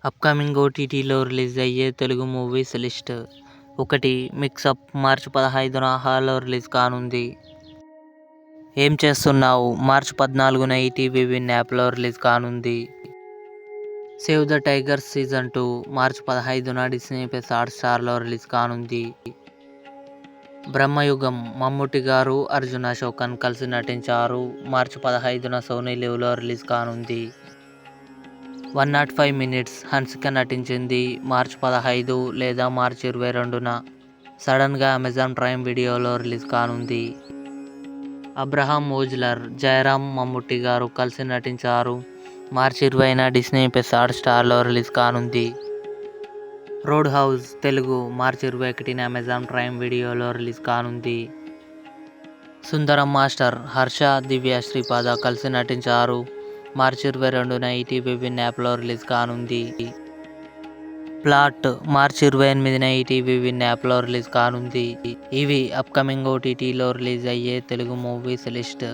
Upcoming ఓటీటీలో release అయ్యే Telugu movies list. 1. Mix up మార్చి 15న హాల్లో రిలీజ్ కానుంది. ఏం చేస్తున్నావు మార్చి 14న ఈటీవీ విన్ యాప్లో రిలీజ్ కానుంది. సేవ్ ద టైగర్స్ సీజన్ 2 మార్చి 15న డిస్నీ ప్లస్ హాట్స్టార్లో రిలీజ్ కానుంది. బ్రహ్మయుగం మమ్ముట్టి గారు, అర్జున్ అశోకన్ కలిసి నటించారు. మార్చి 15న సోనీ లివ్లో రిలీజ్ కానుంది. 105 మినిట్స్ హన్సిక నటించింది. మార్చి 15 లేదా మార్చి 22న సడన్గా అమెజాన్ ప్రైమ్ వీడియోలో రిలీజ్ కానుంది. అబ్రహాం ఓజ్లర్, జయరాం, మమ్ముట్టి గారు కలిసి నటించారు. మార్చి 20న డిస్నీ ప్లస్ హాట్స్టార్లో రిలీజ్ కానుంది. రోడ్ హౌస్ తెలుగు మార్చి 21న అమెజాన్ ప్రైమ్ వీడియోలో రిలీజ్ కానుంది. సుందరం మాస్టర్ హర్ష, దివ్య శ్రీపాద కలిసి నటించారు. మార్చి 22న ఈటీవీ విన్ యాప్లో రిలీజ్ కానుంది. ప్లాట్ మార్చి 28న ఈటీవీ విన్ యాప్లో రిలీజ్ కానుంది. ఇవి అప్కమింగ్ ఓటీటీలో రిలీజ్ అయ్యే తెలుగు మూవీస్ లిస్ట్.